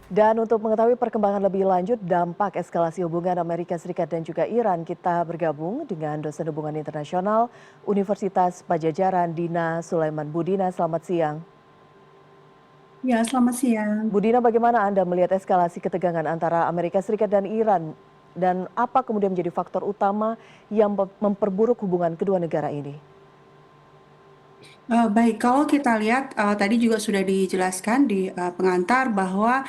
Dan untuk mengetahui perkembangan lebih lanjut dampak eskalasi hubungan Amerika Serikat dan juga Iran, kita bergabung dengan dosen hubungan internasional Universitas Pajajaran Dina Sulaiman Budina. Selamat siang. Ya, selamat siang. Budina, bagaimana Anda melihat eskalasi ketegangan antara Amerika Serikat dan Iran? Dan apa kemudian menjadi faktor utama yang memperburuk hubungan kedua negara ini? Baik, kalau kita lihat tadi juga sudah dijelaskan di pengantar bahwa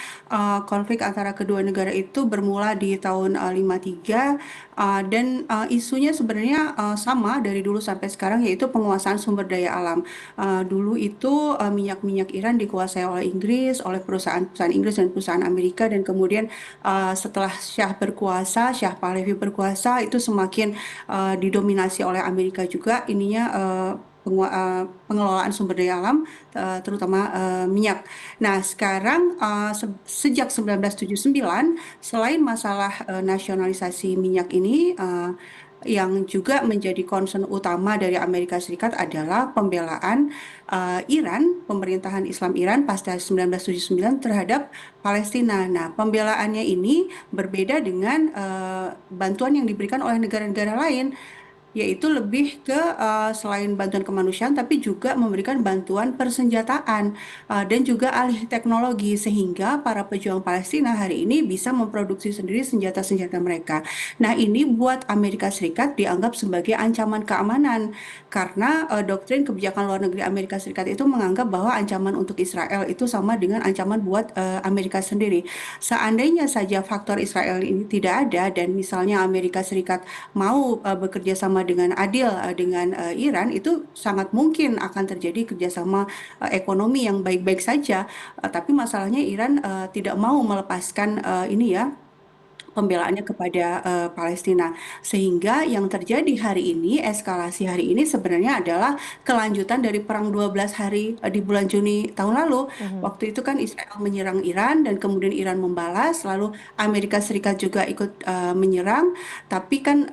konflik antara kedua negara itu bermula di tahun 53 dan isunya sebenarnya sama dari dulu sampai sekarang yaitu penguasaan sumber daya alam. Dulu itu minyak-minyak Iran dikuasai oleh Inggris, oleh perusahaan-perusahaan Inggris dan perusahaan Amerika dan kemudian setelah Syah berkuasa, Syah Pahlavi berkuasa itu semakin didominasi oleh Amerika juga ininya pengelolaan sumber daya alam, terutama minyak. Nah, sekarang sejak 1979, selain masalah nasionalisasi minyak ini, yang juga menjadi concern utama dari Amerika Serikat adalah pembelaan Iran, pemerintahan Islam Iran pasca 1979 terhadap Palestina. Nah, pembelaannya ini berbeda dengan bantuan yang diberikan oleh negara-negara lain yaitu lebih ke selain bantuan kemanusiaan tapi juga memberikan bantuan persenjataan dan juga alih teknologi sehingga para pejuang Palestina hari ini bisa memproduksi sendiri senjata-senjata mereka. Nah, ini buat Amerika Serikat dianggap sebagai ancaman keamanan karena doktrin kebijakan luar negeri Amerika Serikat itu menganggap bahwa ancaman untuk Israel itu sama dengan ancaman buat Amerika sendiri. Seandainya saja faktor Israel ini tidak ada dan misalnya Amerika Serikat mau bekerja sama dengan adil dengan Iran itu sangat mungkin akan terjadi kerjasama ekonomi yang baik-baik saja. Tapi masalahnya Iran tidak mau melepaskan ini ya pembelaannya kepada Palestina. Sehingga yang terjadi hari ini, eskalasi hari ini sebenarnya adalah kelanjutan dari perang 12 hari di bulan Juni tahun lalu. Mhm. Waktu itu kan Israel menyerang Iran dan kemudian Iran membalas, lalu Amerika Serikat juga ikut menyerang. Tapi kan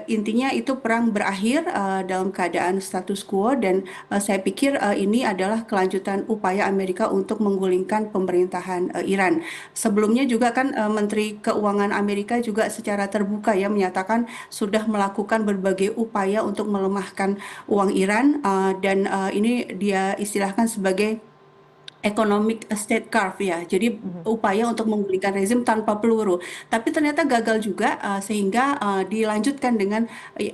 intinya itu perang berakhir dalam keadaan status quo dan saya pikir ini adalah kelanjutan upaya Amerika untuk menggulingkan pemerintahan Iran. Sebelumnya juga kan Menteri Keuangan Amerika juga secara terbuka ya menyatakan sudah melakukan berbagai upaya untuk melemahkan uang Iran dan ini dia istilahkan sebagai economic state curve ya. Jadi Mhm. upaya untuk menggulingkan rezim tanpa peluru. Tapi ternyata gagal juga sehingga dilanjutkan dengan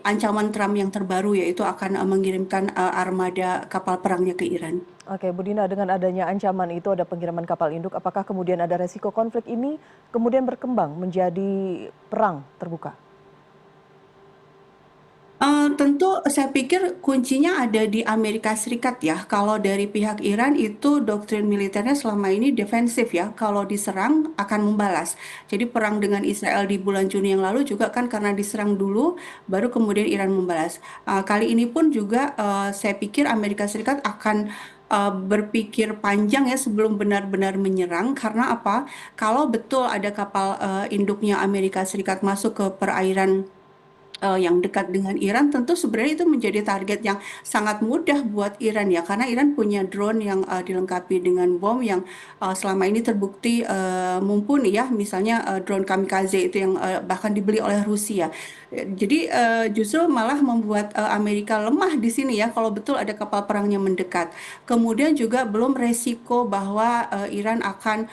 ancaman Trump yang terbaru yaitu akan mengirimkan armada kapal perangnya ke Iran. Oke, Bu Dina, dengan adanya ancaman itu ada pengiriman kapal induk, apakah kemudian ada resiko konflik ini kemudian berkembang menjadi perang terbuka? Tentu saya pikir kuncinya ada di Amerika Serikat ya. Kalau dari pihak Iran itu doktrin militernya selama ini defensif ya. Kalau diserang akan membalas. Jadi perang dengan Israel di bulan Juni yang lalu juga kan karena diserang dulu, baru kemudian Iran membalas. Kali ini pun juga saya pikir Amerika Serikat akan berpikir panjang ya sebelum benar-benar menyerang. Karena apa? Kalau betul ada kapal induknya Amerika Serikat masuk ke perairan yang dekat dengan Iran tentu sebenarnya itu menjadi target yang sangat mudah buat Iran ya karena Iran punya drone yang dilengkapi dengan bom yang selama ini terbukti mumpuni ya misalnya drone kamikaze itu yang bahkan dibeli oleh Rusia. Jadi justru malah membuat Amerika lemah di sini ya kalau betul ada kapal perangnya mendekat. Kemudian juga belum resiko bahwa Iran akan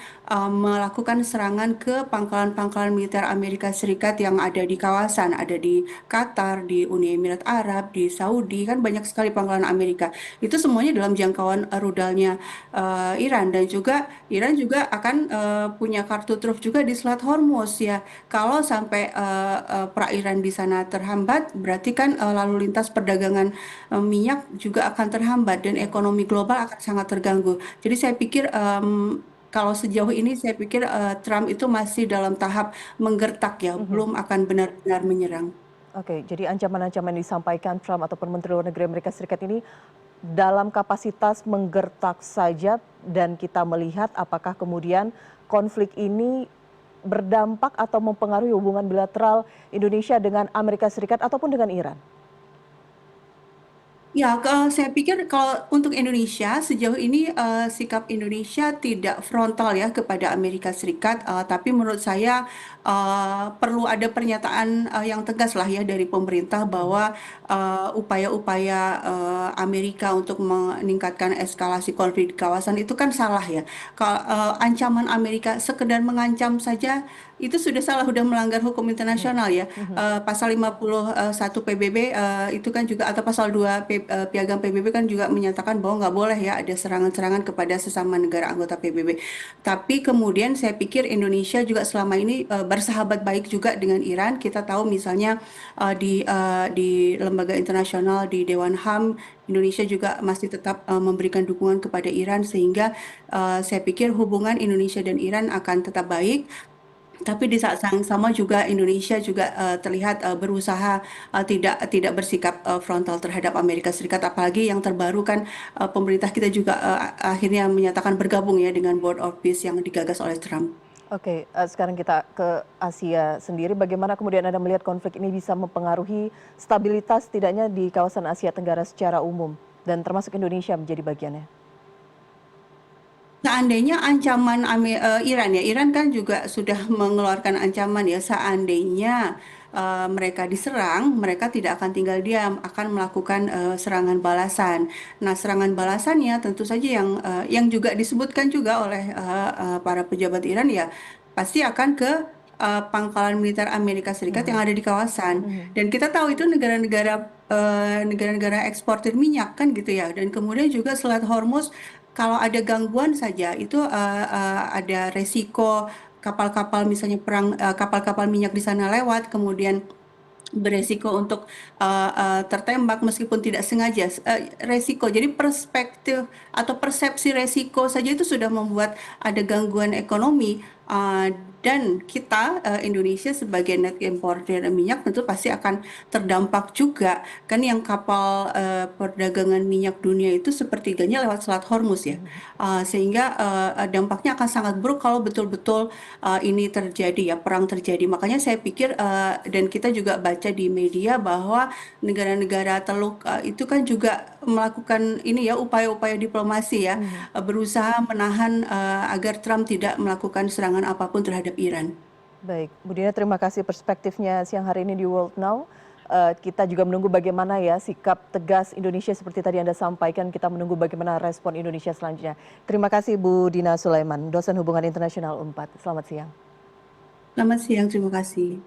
melakukan serangan ke pangkalan-pangkalan militer Amerika Serikat yang ada di kawasan, ada di Qatar, di Uni Emirat Arab, di Saudi, kan banyak sekali pangkalan Amerika. Itu semuanya dalam jangkauan rudalnya Iran dan juga Iran juga akan punya kartu truf juga di Selat Hormuz ya. Kalau sampai perairan di sana terhambat, berarti kan lalu lintas perdagangan minyak juga akan terhambat dan ekonomi global akan sangat terganggu. Jadi saya pikir kalau sejauh ini saya pikir Trump itu masih dalam tahap menggertak ya, Mhm. belum akan benar-benar menyerang. Oke, jadi ancaman-ancaman yang disampaikan Trump ataupun Menteri Luar Negeri Amerika Serikat ini dalam kapasitas menggertak saja dan kita melihat apakah kemudian konflik ini berdampak atau mempengaruhi hubungan bilateral Indonesia dengan Amerika Serikat ataupun dengan Iran? Ya, saya pikir kalau untuk Indonesia sejauh ini sikap Indonesia tidak frontal ya kepada Amerika Serikat, tapi menurut saya perlu ada pernyataan yang tegas lah ya dari pemerintah Mhm. bahwa upaya-upaya Amerika untuk meningkatkan eskalasi konflik di kawasan itu kan salah ya. Kalau ancaman Amerika sekedar mengancam saja itu sudah salah, sudah melanggar hukum Mhm. internasional ya. Mhm. Pasal 51 PBB itu kan juga atau pasal 2 Piagam PBB kan juga menyatakan bahwa nggak boleh ya ada serangan-serangan kepada sesama negara anggota PBB. Tapi kemudian saya pikir Indonesia juga selama ini bersahabat baik juga dengan Iran. Kita tahu misalnya di lembaga internasional di Dewan HAM Indonesia juga masih tetap memberikan dukungan kepada Iran sehingga saya pikir hubungan Indonesia dan Iran akan tetap baik. Tapi di saat yang sama juga Indonesia juga terlihat berusaha tidak bersikap frontal terhadap Amerika Serikat, apalagi yang terbaru kan pemerintah kita juga akhirnya menyatakan bergabung ya dengan Board of Peace yang digagas oleh Trump. Oke, sekarang kita ke Asia sendiri. Bagaimana kemudian Anda melihat konflik ini bisa mempengaruhi stabilitas setidaknya di kawasan Asia Tenggara secara umum dan termasuk Indonesia menjadi bagiannya? Seandainya ancaman Iran ya, Iran kan juga sudah mengeluarkan ancaman ya, seandainya mereka diserang, mereka tidak akan tinggal diam, akan melakukan serangan balasan. Nah, serangan balasannya tentu saja yang juga disebutkan juga oleh para pejabat Iran ya, pasti akan ke pangkalan militer Amerika Serikat yang Mhm. ada di kawasan. Mhm. Dan kita tahu itu negara-negara eksportir minyak kan gitu ya. Dan kemudian juga Selat Hormuz kalau ada gangguan saja itu ada resiko kapal-kapal misalnya kapal-kapal minyak di sana lewat kemudian beresiko untuk tertembak meskipun tidak sengaja. Resiko jadi perspektif atau persepsi resiko saja itu sudah membuat ada gangguan ekonomi, dan kita Indonesia sebagai net importer minyak tentu pasti akan terdampak juga kan yang kapal perdagangan minyak dunia itu sepertiganya lewat Selat Hormuz ya. Mhm. Sehingga dampaknya akan sangat buruk kalau betul-betul ini terjadi ya perang terjadi. Makanya saya pikir dan kita juga baca di media bahwa negara-negara Teluk itu kan juga melakukan ini ya upaya-upaya diplomasi ya, Mhm. berusaha menahan agar Trump tidak melakukan serangan apapun terhadap Iran. Baik, Bu Dina terima kasih perspektifnya siang hari ini di World Now. Kita juga menunggu bagaimana ya sikap tegas Indonesia seperti tadi Anda sampaikan, kita menunggu bagaimana respon Indonesia selanjutnya. Terima kasih Bu Dina Sulaiman, dosen hubungan internasional UNPAD. Selamat siang. Selamat siang, terima kasih.